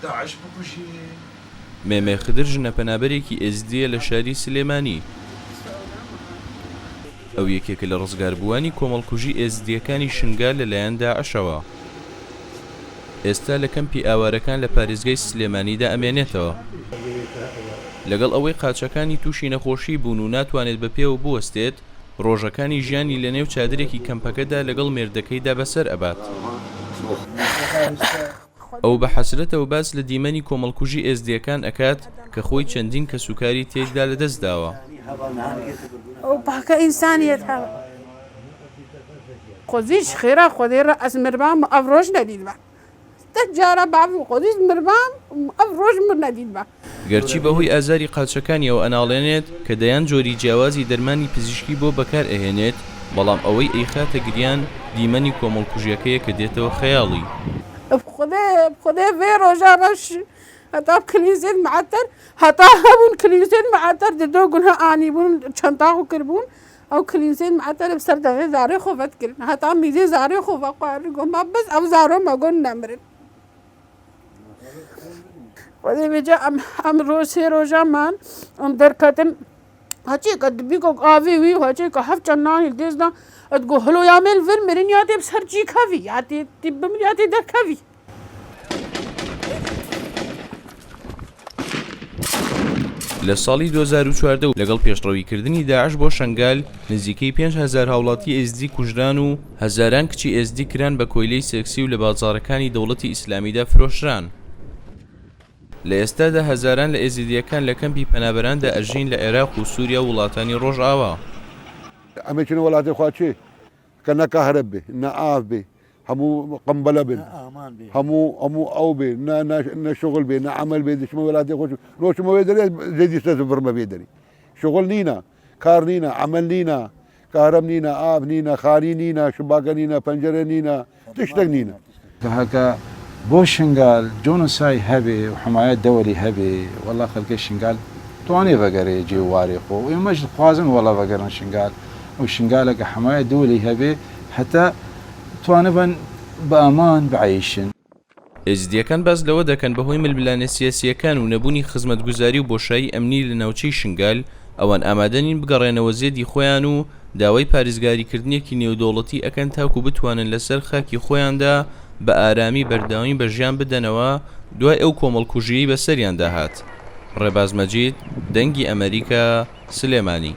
داعش بکوژێ. مێمێ خدر ژنە پەنابەرێکی ئێزدیە لە شاری سلێمانی. ئەو یەکێکە لە ڕزگاربووانی کۆمەڵکوژی ئێزدیەکانی شنگال لەلایەن داعشەوە. ئێستا لە کەمپی ئاوارەکان لە پارێزگای سلێمانیدا ئەمێنێتەوە. لەگەڵ ئەوەی قاچەکانی تووشی نەخۆشی بوون و ناتوانێت بە پێوە بوەستێت، ڕۆژەکانی ژیانی لە نێو چادرێکی کەمپەکەدا لەگەڵ مێردەکەیدا بەسەر ئەبات. ئەو بە حەسرەتەوە باس لە دیمەنی کۆمەڵکوژی ئێزدیەکان ئەکات کە خۆی چەندین کە سوکاری تێکدا لەدەست داوە. ئەو باکە ئینسانیەت هەبە خۆزیش خێرا خۆدێرە ئەس مردام ئەو ڕۆژ نەدیدمە جارە بابم خۆزیش مردام ئەو ڕۆژ من نەدیدمە. گەرچی بەهۆی ئازاری قاچەکانیەوە ئەناڵێنێت کە دەیان جۆری جیاوازی دەرمانی پزیشکی بۆ بەکار ئەهێنێت، بەڵام ئەوەی ئەیخاتە گریان دیمەنی کۆمەڵکوژیەکەیە کە دێتەوە خەیاڵی. خدای وێ ڕۆژە ڕەش هەتا کلیزێت معتەر هەتا هەبوون کلیزێت معتەر دۆ گونها ئانی بوون چەندتاغ کردبوون ئەو کلیزێت معتەر بسەر دەوێ زارێ خۆڤەت کردن هەتا میزێ زارێ خۆڤە قواری گۆما بەس ئەو زارۆ مەگۆن نەمرن. خدای بێجا ئەم ڕۆژ سێ ڕۆژەمان ئەم دەرکەتن هەچێکە دبیکۆ ئاوی وی هەچێکە هەف چەند نانی دێزدا ئەتگۆ هەلۆ یامێل ڤر مرن یاتێ بسەر جی کەوی یاتێ بمن یاتێ دەرکەوی. لە ساڵی 2014 لەگەڵ پێشڕەویکردنی داعش بۆ شنگال نزیکەی 5,000 هاوڵاتی ئێزدی کوژران و هەزاران کچی ئێزدی کران بە کۆیلەی سێکسی و لە بازاڕەکانی دەوڵەتی ئیسلامیدا فرۆشران. لە ئێستادا هەزاران لە ئێزیدیەکان لە کەمپی پەنابەراندا ئەژین لە عێراق و سووریا و وڵاتانی ڕۆژئاوا. ئەمە چنە وڵاتی خوا چێ کە نە کەهرەب بێ نە ئاف بێ هەموو قەمبەلە بن هەموو ئەو بێ نە شغل بێ نە عەمەل بێ دچمە وڵاتی خۆش ڕۆژمەوەی دەرێت زێدی سەر بڕمە بێ دەری شغل نینە کار نینە عەمەل نینە کارەم نینە ئاف نینە خاری نینە شباکە نینە پەنجەرە نینە تشتێک نینە. هەکە بۆ شنگال جۆنۆسای هەبێ و حمایەت دەوەری هەبێ وەڵا خەڵکە شنگال توانێ بەگەرێ جێواری خۆ و ئێمەش خوازن وەڵا بەگەرن شنگال و شنگالەکە حمایەت دەوەری هەبێ هەتا توانبن بە ئامان بەعیشن. ئێزدیەکان باس لەوە دەکەن بەهۆی ململانە سیاسیەکان و نەبوونی خزمەتگوزاری و بۆشایی ئەمنی لە ناوچەی شنگال ئەوان ئامادەنین بگەڕێنەوە زێدی خۆیان و داوای پارێزگاریکردنێکی نێودەوڵەتی ئەکەن تاکو بتوانن لەسەر خاکی خۆیاندا بە ئارامی بەردەوامی بەژیان بدەنەوە دوای ئەو کۆمەڵکوژیی بەسەریان داهات. ڕێباز مەجید، دەنگی ئەمریکا، سلێمانی.